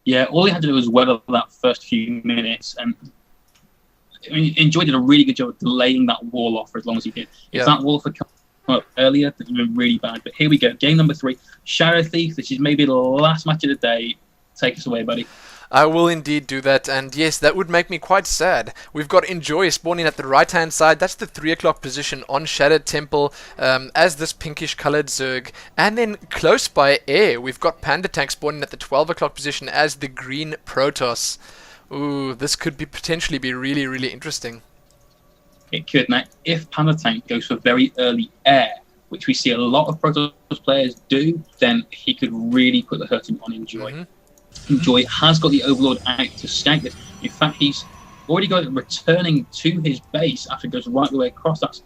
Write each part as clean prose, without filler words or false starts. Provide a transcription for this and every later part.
Yeah, all he had to do was weather that first few minutes, and I mean, Enjoy did a really good job of delaying that wall off for as long as he did. If that wall had come up earlier, that would have been really bad. But here we go, game number 3, Shadow Thief. This is maybe the last match of the day. Take us away, buddy. I will indeed do that, and yes, that would make me quite sad. We've got Enjoy spawning at the right-hand side. That's the 3 o'clock position on Shattered Temple as this pinkish-coloured Zerg. And then close by Air, we've got PandaTank spawning at the 12 o'clock position as the green Protoss. Ooh, this could potentially be really, really interesting. It could. Now, if PandaTank goes for very early Air, which we see a lot of Protoss players do, then he could really put the hurting on Enjoy. Enjoy has got the Overlord out to scout this. In fact, he's already got it returning to his base after it goes right the way across. That's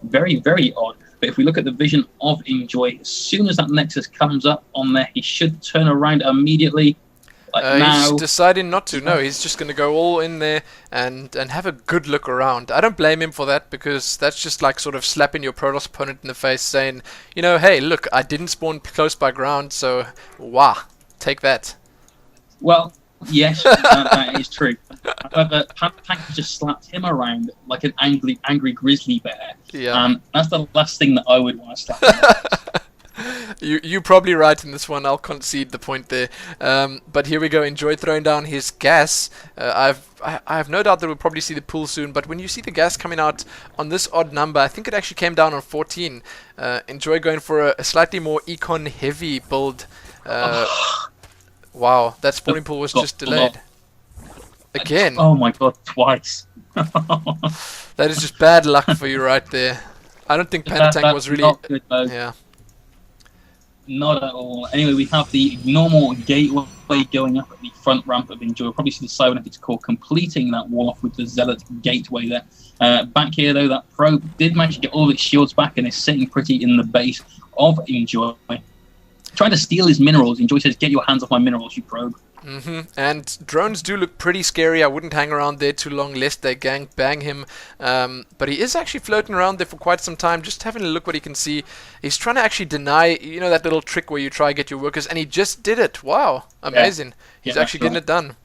very, very odd. But if we look at the vision of Enjoy, as soon as that Nexus comes up on there, he should turn around immediately. He's deciding not to. No, he's just going to go all in there and have a good look around. I don't blame him for that, because that's just like sort of slapping your Protoss opponent in the face, saying, you know, hey, look, I didn't spawn close by ground, so wah, take that. Well, yes, that is true. However, PandaTank just slapped him around like an angry grizzly bear. Yeah. That's the last thing that I would want to slap him. You're probably right in this one. I'll concede the point there. But here we go. Enjoy throwing down his gas. I have no doubt that we'll probably see the pool soon. But when you see the gas coming out on this odd number, I think it actually came down on 14. Enjoy going for a slightly more econ heavy build. Wow, that spawning pool was just delayed. Again. Oh my god, twice. That is just bad luck for you right there. I don't think PandaTank was really... Not good, though. Yeah. Not at all. Anyway, we have the normal gateway going up at the front ramp of Enjoy. We'll probably see the cybernetics core completing that wall off with the Zealot gateway there. Back here, though, that probe did manage to get all of its shields back and is sitting pretty in the base of Enjoy. Trying to steal his minerals. Enjoy says, get your hands off my minerals, you probe. And drones do look pretty scary. I wouldn't hang around there too long lest they bang him. But he is actually floating around there for quite some time, just having a look what he can see. He's trying to actually deny, you know, that little trick where you try to get your workers, and he just did it. Wow, amazing. Yeah. He's actually getting it done.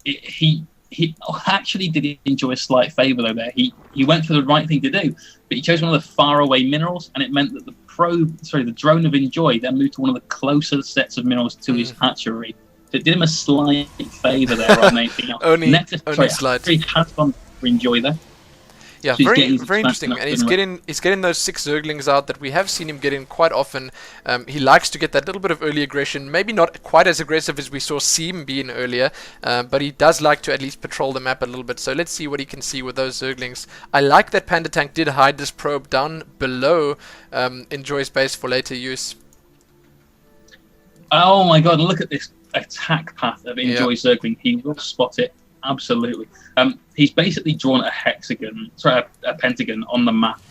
He actually did Enjoy a slight favour though there. He went for the right thing to do, but he chose one of the faraway minerals, and it meant that the drone of Enjoy then moved to one of the closer sets of minerals to his hatchery. So it did him a slight favour there on anything else. only slight. He has gone for Enjoy there. Yeah, So very interesting, and he's getting those 6 Zerglings out that we have seen him getting quite often. He likes to get that little bit of early aggression, maybe not quite as aggressive as we saw Seam being earlier, but he does like to at least patrol the map a little bit. So let's see what he can see with those Zerglings. I like that PandaTank did hide this probe down below Enjoy's base for later use. Oh my god, look at this attack path of Enjoy Zergling. He will spot it. Absolutely. He's basically drawn a pentagon on the map.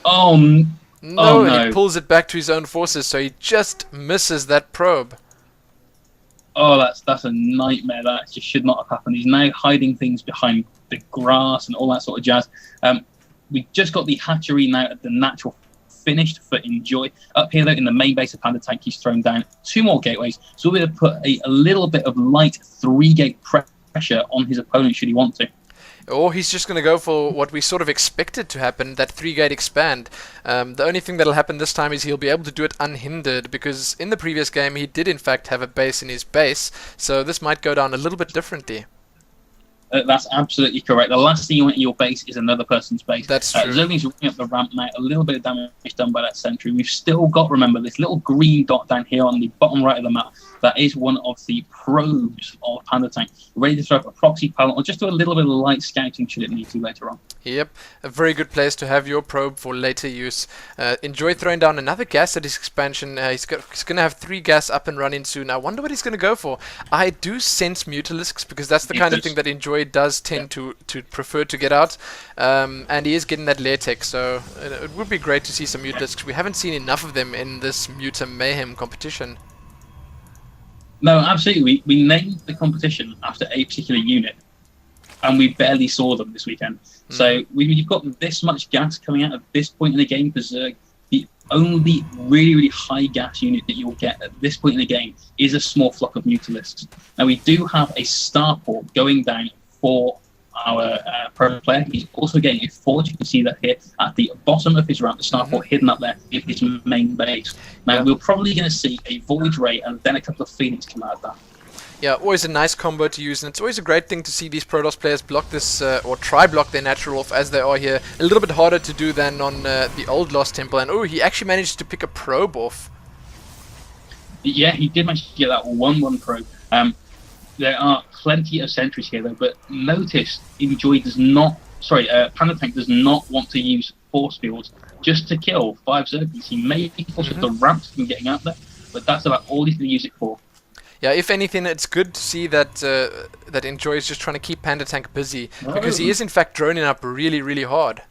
No, he pulls it back to his own forces, so he just misses that probe. Oh, that's a nightmare. That just should not have happened. He's now hiding things behind the grass and all that sort of jazz. We just got the hatchery now at the natural finished for Enjoy. Up here, though, in the main base of PandaTank, he's thrown down 2 more gateways, so we'll be able to put a little bit of light 3-gate pressure on his opponent should he want to. Or he's just going to go for what we sort of expected to happen, that 3-gate expand. The only thing that'll happen this time is he'll be able to do it unhindered, because in the previous game he did in fact have a base in his base, so this might go down a little bit differently. That's absolutely correct. The last thing you want in your base is another person's base. That's true. Zergling's running up the ramp now. A little bit of damage done by that sentry. We've still got, remember, this little green dot down here on the bottom right of the map. That is one of the probes of PandaTank. Ready to throw up a proxy pallet or just do a little bit of light scouting should it need to later on. Yep, a very good place to have your probe for later use. Enjoy throwing down another gas at his expansion. He's going to have 3 gas up and running soon. I wonder what he's going to go for. I do sense Mutalisks, because that's the kind of thing that Enjoy does tend to prefer to get out. And he is getting that lair tech, so it would be great to see some Mutalisks. We haven't seen enough of them in this Muta Mayhem competition. No, absolutely. We named the competition after a particular unit, and we barely saw them this weekend. So you've got this much gas coming out at this point in the game for Zerg. The only really high gas unit that you'll get at this point in the game is a small flock of Mutalisks. Now, we do have a starport going down for our pro player. He's also getting a forge. You can see that here at the bottom of his ramp, the starport hidden up there in his main base. Now, we're probably going to see a Void Ray and then a couple of Phoenix come out of that. Yeah, always a nice combo to use, and it's always a great thing to see these Protoss players block this, or try block their natural off as they are here. A little bit harder to do than on the old Lost Temple, and oh, he actually managed to pick a probe off. Yeah, he did manage to get that 1-1 probe. There are plenty of sentries here, though, but notice Enjoy does not, PandaTank does not want to use force fields just to kill 5 Zerglings. He may force the ramps from getting out there, but that's about all he's going to use it for. Yeah, if anything, it's good to see that that Enjoy is just trying to keep PandaTank busy, because he is in fact droning up really hard.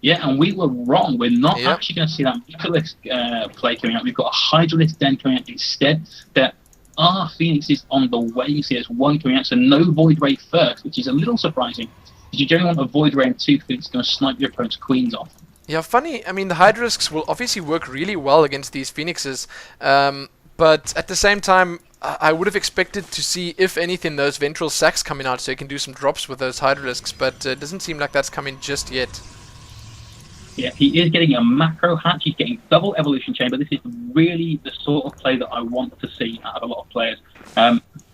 Yeah, and we were wrong. We're not actually going to see that Mutalisk play coming out. We've got a Hydralisk Den coming out instead. There are Phoenixes on the way. You see there's one coming out, so no Void Ray first, which is a little surprising. Because you generally want a Void Ray and 2 Phoenixes going to snipe your opponent's queens off. Yeah, funny. I mean, the Hydralisks will obviously work really well against these Phoenixes. But at the same time, I would have expected to see, if anything, those Ventral Sacks coming out so you can do some drops with those Hydralisks, but it doesn't seem like that's coming just yet. Yeah, he is getting a macro hatch, he's getting double evolution chamber. This is really the sort of play that I want to see out of a lot of players.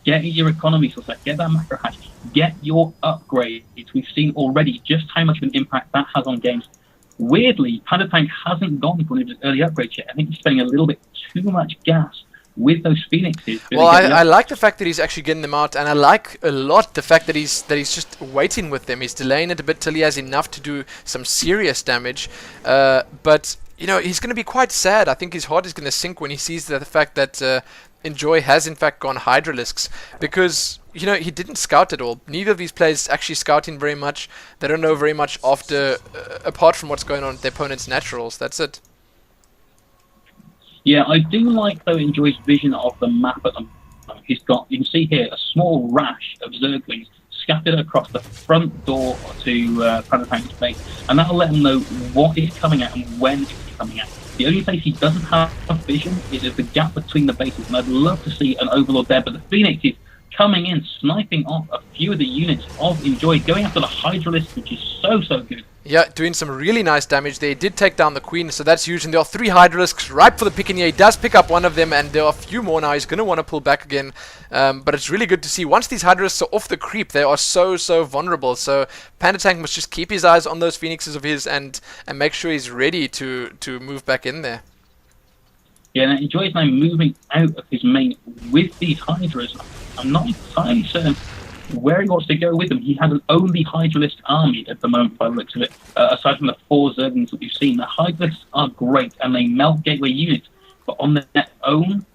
Get your economy source, get that macro hatch, get your upgrades. We've seen already just how much of an impact that has on games. Weirdly, PandaTank hasn't gone for one of his early upgrades yet. I think he's spending a little bit too much gas with those Phoenixes. Well, I like the fact that he's actually getting them out, and I like a lot the fact that he's just waiting with them. He's delaying it a bit till he has enough to do some serious damage. But you know, he's going to be quite sad. I think his heart is going to sink when he sees the fact that Enjoy has in fact gone Hydralisks, because you know, he didn't scout at all. Neither of these players actually scouting very much. They don't know very much after, apart from what's going on with their opponent's naturals. That's it. Yeah, I do like, though, Enjoy's vision of the map at the moment. He's got, you can see here, a small rash of Zerglings scattered across the front door to PandaTank's base, and that'll let him know what is coming out and when it's coming out. The only place he doesn't have vision is at the gap between the bases, and I'd love to see an Overlord there, but the Phoenix is coming in, sniping off a few of the units of Enjoy, going after the Hydralisk, which is so good. Yeah, doing some really nice damage there. He did take down the Queen, so that's huge. And there are 3 Hydralisks ripe for the pick, and he does pick up one of them, and there are a few more now. He's going to want to pull back again. But it's really good to see. Once these Hydralisks are off the creep, they are so vulnerable. So PandaTank must just keep his eyes on those Phoenixes of his and make sure he's ready to move back in there. Yeah, now Enjoy is now moving out of his main with these Hydras. I'm not entirely certain where he wants to go with them. He has an only Hydralisk army at the moment by the looks of it, aside from the 4 Zerglings that we've seen. The Hydralisks are great and they melt gateway units, but on their own,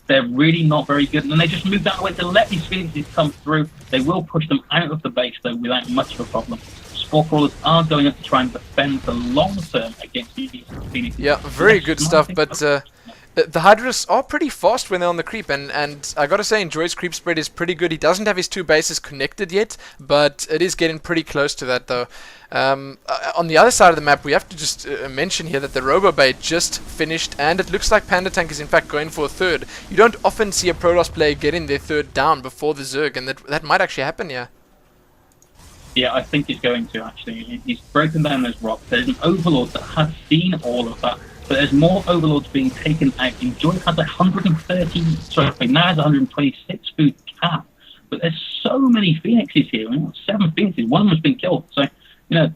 they're really not very good. And they just move that way to let these Phoenixes come through. They will push them out of the base, though, without much of a problem. Spore Crawlers are going up to try and defend the long term against these Phoenixes. Yeah, very good stuff, but the Hydralisks are pretty fast when they're on the creep, and I gotta say, Enjoy's creep spread is pretty good. He doesn't have his 2 bases connected yet, but it is getting pretty close to that, though. On the other side of the map, we have to just mention here that the Robo Bay just finished, and it looks like PandaTank is in fact going for a 3rd. You don't often see a Protoss player getting their 3rd down before the Zerg, and that might actually happen here. Yeah, I think he's going to, actually. He's broken down those rocks. There's an Overlord that has seen all of that. But there's more Overlords being taken out. Enjoy has 126 food cap. But there's so many Phoenixes here. 7 Phoenixes. One of them's been killed. So, you know,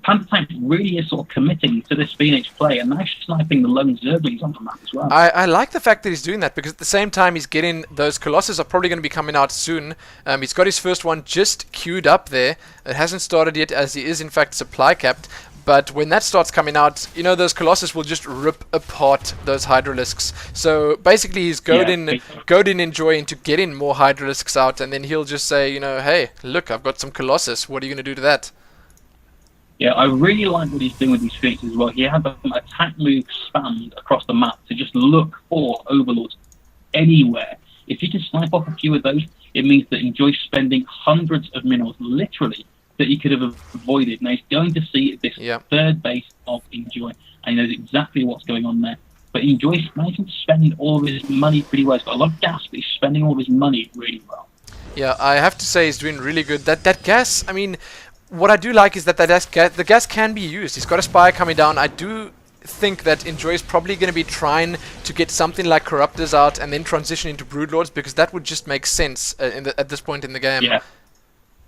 PandaTank really is sort of committing to this Phoenix play and now sniping the lone Zerglings on the map as well. I like the fact that he's doing that, because at the same time he's getting those Colossus are probably going to be coming out soon. He's got his first one just queued up there. It hasn't started yet, as he is in fact supply capped. But when that starts coming out, you know, those Colossus will just rip apart those Hydralisks. So basically he's goading Enjoy into getting more Hydralisks out, and then he'll just say, you know, hey, look, I've got some Colossus. What are you going to do to that? Yeah, I really like what he's doing with these Phoenixes as well. He had them attack move spammed across the map to just look for Overlords anywhere. If you can snipe off a few of those, it means that Enjoy's spending hundreds of minerals, literally, that he could have avoided. Now he's going to see this 3rd base of Enjoy. and he knows exactly what's going on there. But he enjoys managing to spend all of his money pretty well. He's got a lot of gas, but he's spending all of his money really well. Yeah, I have to say he's doing really good. That gas, I mean, what I do like is that the gas can be used. He's got a Spire coming down. I do think that Enjoy is probably going to be trying to get something like Corruptors out and then transition into Broodlords, because that would just make sense at this point in the game.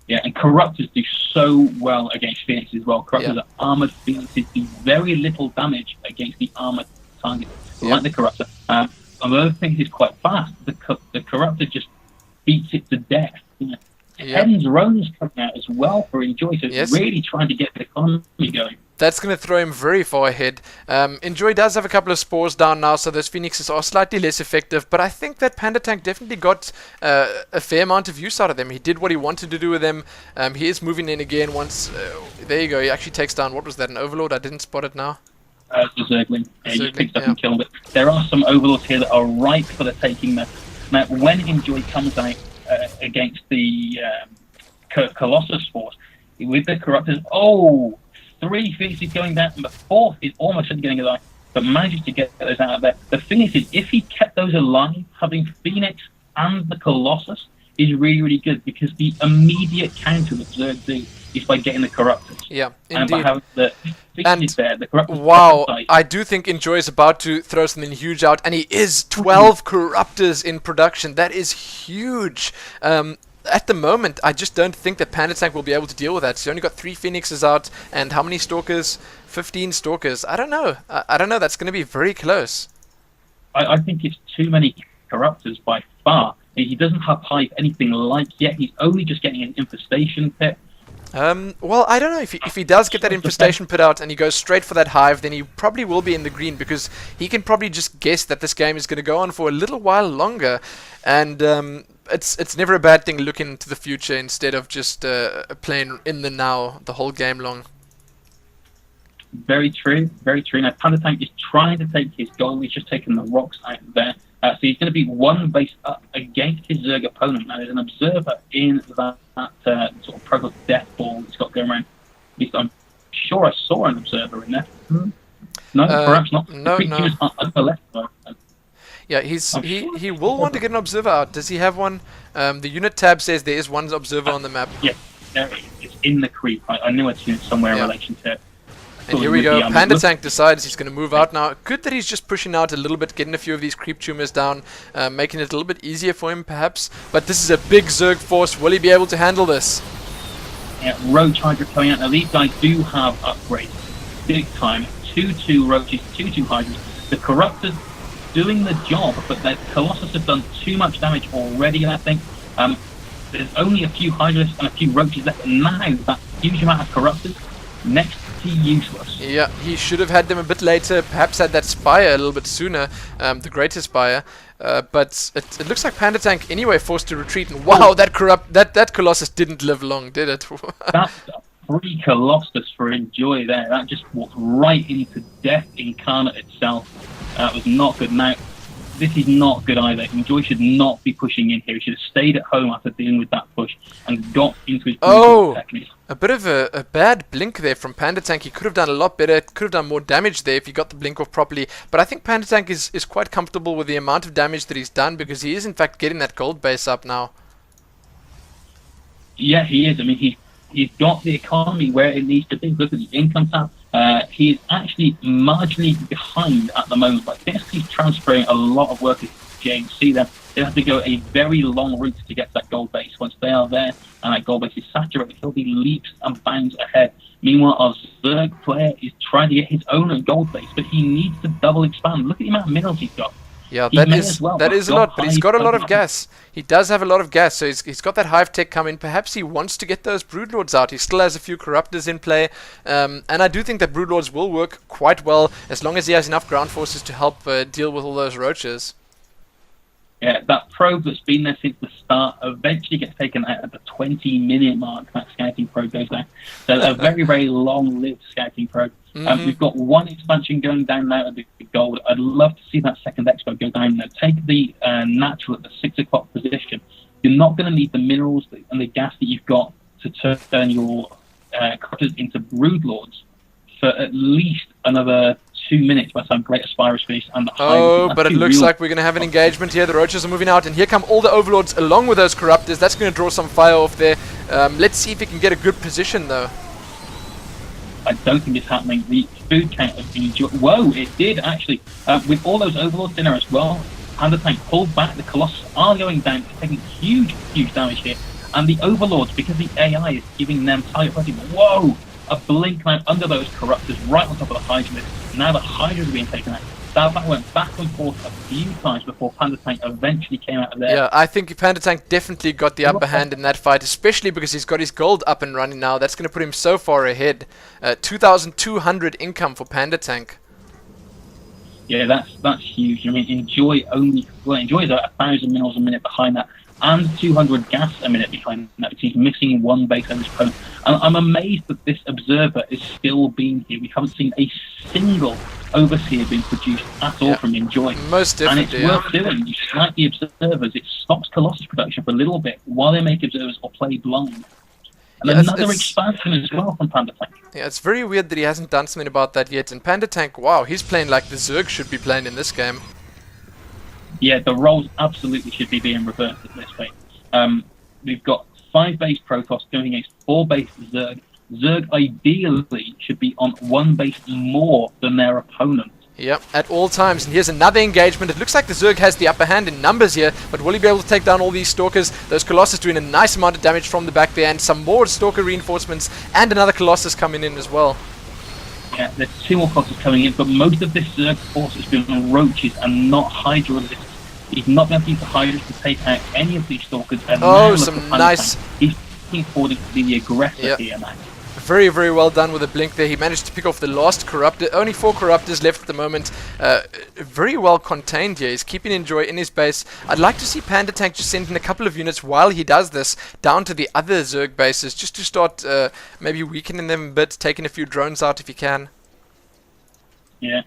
Yeah, and Corruptors do so well against Phoenixes as well. Corruptors are armored Phoenixes, do very little damage against the armored target, like the Corruptor. Another thing is quite fast. The Corruptor just beats it to death. Heaven's Rone's coming out as well for Enjoy, so it's really trying to get the economy going. That's going to throw him very far ahead. Enjoy does have a couple of spores down now, so those Phoenixes are slightly less effective, but I think that PandaTank definitely got a fair amount of use out of them. He did what he wanted to do with them. He is moving in again once... there you go, he actually takes down... What was that, an Overlord? I didn't spot it now. The Zergling. He just picks up and kills him. But there are some Overlords here that are ripe for the taking there. Now, when Enjoy comes out against the Colossus force, with the Corruptors... 3 Phoenixes going down, and the 4th is almost getting alive, but manages to get those out of there. The thing is, if he kept those alive, having Phoenix and the Colossus is really, really good, because the immediate counter that Zerg do is by getting the Corruptors. Yeah, indeed. And by having the Phoenixes there, the Corruptors... Wow, I do think Enjoy is about to throw something huge out, and he is 12 Corruptors in production. That is huge. At the moment, I just don't think that PandaTank will be able to deal with that. So he only got 3 Phoenixes out, and how many Stalkers? 15 Stalkers. I don't know. I don't know. That's going to be very close. I think it's too many Corruptors by far. He doesn't have Hive anything like yet. He's only just getting an Infestation Pit. Well, I don't know. If he does get that Infestation Pit out and he goes straight for that Hive, then he probably will be in the green, because he can probably just guess that this game is going to go on for a little while longer. And... It's never a bad thing looking to the future instead of just playing in the now the whole game long. Very true, very true. Now, PandaTank is trying to take his goal. He's just taken the rocks out there. So he's going to be 1 base up against his Zerg opponent. Now, there's an observer in that sort of Progress death ball that's got going around. At least I'm sure I saw an observer in there. No, perhaps not. No. On the left side. Yeah, he will want to get an observer out. Does he have one? The unit tab says there is one observer on the map. Yeah, it's in the creep. I knew it's somewhere in relation to it. And here we go. PandaTank decides he's going to move out now. Good that he's just pushing out a little bit, getting a few of these creep tumors down, making it a little bit easier for him perhaps. But this is a big Zerg force. Will he be able to handle this? Yeah, Roach Hydra coming out. Now these guys do have upgrades. Big time. 2-2 Roaches, 2-2 Hydras. The Corruptors doing the job, but the Colossus have done too much damage already, I think. There's only a few Hydras and a few Roaches left, and now that huge amount of Corruptors, next to useless. Yeah, he should have had them a bit later, perhaps had that Spire a little bit sooner, the greater Spire. But it looks like PandaTank anyway forced to retreat, and wow, that Colossus didn't live long, did it? That's a free Colossus for Enjoy there. That just walked right into death incarnate itself. That was not good. Now, this is not good either. Enjoy should not be pushing in here. He should have stayed at home after dealing with that push and got into his technique. A bit of a bad blink there from PandaTank. He could have done a lot better. Could have done more damage there if he got the blink off properly. But I think PandaTank is quite comfortable with the amount of damage that he's done, because he is in fact getting that gold base up now. Yeah, he is. I mean, he's got the economy where it needs to be. Look at the income tab. He is actually marginally behind at the moment, but I think he's transferring a lot of workers to JMC there. They have to go a very long route to get to that gold base. Once they are there and that gold base is saturated, he'll be leaps and bounds ahead. Meanwhile, our Zerg player is trying to get his own gold base, but he needs to double expand. Look at the amount of minerals he's got. Yeah, that is a lot, but he's got a lot of gas. He does have a lot of gas, so he's got that Hive tech coming. Perhaps he wants to get those Broodlords out. He still has a few Corruptors in play, and I do think that Broodlords will work quite well as long as he has enough ground forces to help deal with all those roaches. Yeah, that probe that's been there since the start eventually gets taken out at the 20-minute mark. That scouting probe goes down. So a very, very long-lived scouting probe. We've got one expansion going down now at the gold. I'd love to see that second expo go down there. Take the natural at the 6 o'clock position. You're not going to need the minerals and the gas that you've got to turn your Corruptors into Broodlords for at least another 2 minutes by the time Great Aspirus finished and the Oh, but it looks like we're going to have an engagement here. The Roaches are moving out, and here come all the Overlords along with those Corruptors. That's going to draw some fire off there. Let's see if he can get a good position, though. I don't think it's happening. The food count of Enjoy... Whoa, it did, actually. With all those Overlords in there as well, PandaTank pulled back. The Colossus are going down, taking huge damage here. And the Overlords, because the AI is giving them target pressing, whoa! A blink now under those Corruptors, right on top of the Hydra. Now the Hydras are being taken out. That went back and forth a few times before PandaTank eventually came out of there. Yeah, I think PandaTank definitely got the upper hand in that fight, especially because he's got his gold up and running now. That's going to put him so far ahead. 2,200 income for PandaTank. Yeah, that's huge. I mean, Enjoy is 1,000 minerals a minute behind that, and 200 gas a minute behind that. He's missing one base on his opponent. And I'm amazed that this Observer is still being here. We haven't seen a single Overseer being produced at all from Enjoy. Most definitely, and it's worth doing. You like the Observers, it stops Colossus production for a little bit while they make Observers or play blind. And another expansion as well from PandaTank. Yeah, it's very weird that he hasn't done something about that yet. And PandaTank, wow, he's playing like the Zerg should be playing in this game. Yeah, the roles absolutely should be being reversed at this point. We've got 5 base Protoss going against 4 base Zerg. Zerg ideally should be on 1 base more than their opponent. Yep, at all times. And here's another engagement. It looks like the Zerg has the upper hand in numbers here, but will he be able to take down all these Stalkers? Those Colossus doing a nice amount of damage from the back there, and some more Stalker reinforcements, and another Colossus coming in as well. Yeah, there's 2 more Colossus coming in, but most of this Zerg force has been on Roaches and not Hydra resistance. He's not going to use the Hydras to take out any of these Stalkers. And some nice... He's looking forward to be the aggressor here now. Very, very well done with the blink there. He managed to pick off the last Corruptor. Only 4 Corruptors left at the moment. Very well contained here. He's keeping Enjoy in his base. I'd like to see PandaTank just send in a couple of units while he does this down to the other Zerg bases, just to start maybe weakening them a bit, taking a few drones out if he can. Yeah,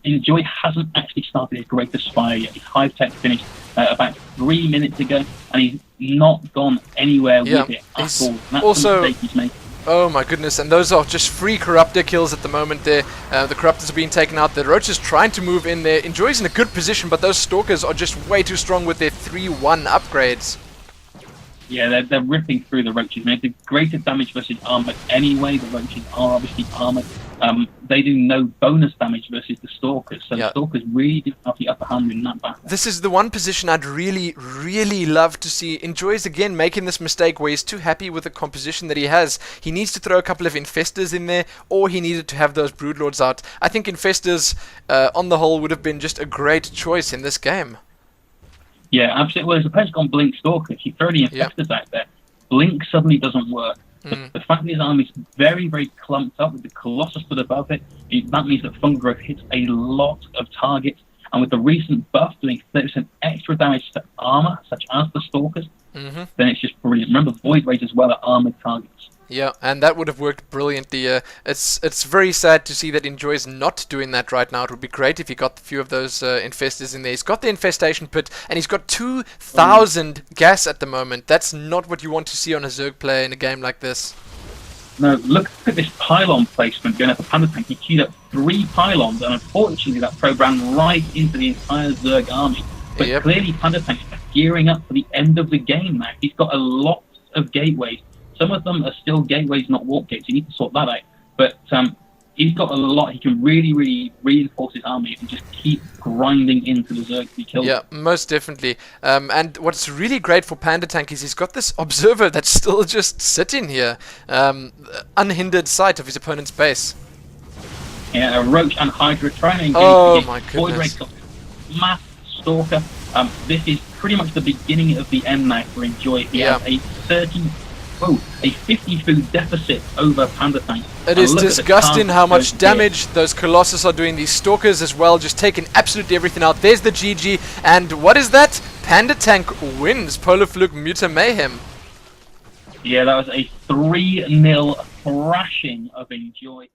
Enjoy hasn't actually started his Great Aspire yet. His Hive Tech finished about 3 minutes ago, and he's not gone anywhere with it at all. That's also, the mistake he's making. Oh my goodness, and those are just free Corruptor kills at the moment there. The Corruptors are being taken out. The Roaches trying to move in there. Enjoy's in a good position, but those Stalkers are just way too strong with their 3-1 upgrades. Yeah, they're ripping through the Roaches. They do greater damage versus armored anyway. The Roaches are obviously armored. They do no bonus damage versus the Stalkers, so the Stalkers really do have the upper hand in that battle. This is the one position I'd really, really love to see. Enjoy's again making this mistake where he's too happy with the composition that he has. He needs to throw a couple of Infestors in there, or he needed to have those Broodlords out. I think Infestors, on the whole, would have been just a great choice in this game. Yeah, absolutely. Well, his opponent's gone Blink Stalker. If you throw the Infestors out there, Blink suddenly doesn't work. The fact that his army's very, very clumped up with the Colossus stood above it, that means that Fungal Growth hits a lot of targets. And with the recent buff doing 30% extra damage to armor, such as the Stalkers, then it's just brilliant. Remember, Void Rage as well are armored targets. Yeah, and that would have worked brilliantly. It's very sad to see that Enjoy's not doing that right now. It would be great if he got a few of those Infestors in there. He's got the Infestation Pit, and he's got 2,000 gas at the moment. That's not what you want to see on a Zerg player in a game like this. No, look at this pylon placement going up for PandaTank. He queued up 3 pylons, and unfortunately that programmed right into the entire Zerg army. But clearly PandaTank's gearing up for the end of the game now. He's got a lot of gateways. Some of them are still gateways, not warp gates. You need to sort that out. But he's got a lot. He can really, really reinforce his army and just keep grinding into the Zerg to be killed. Yeah, most definitely. And what's really great for PandaTank is he's got this Observer that's still just sitting here. Unhindered sight of his opponent's base. Yeah, a Roach and Hydra trying to engage. Oh my goodness. Mass Stalker. This is pretty much the beginning of the end now for Enjoy. He has a 50 food deficit over PandaTank. It is disgusting how much damage those Colossus are doing. These Stalkers as well, just taking absolutely everything out. There's the GG, and what is that? PandaTank wins Polar Fluke Muta Mayhem. Yeah, that was a 3-0 thrashing of Enjoy.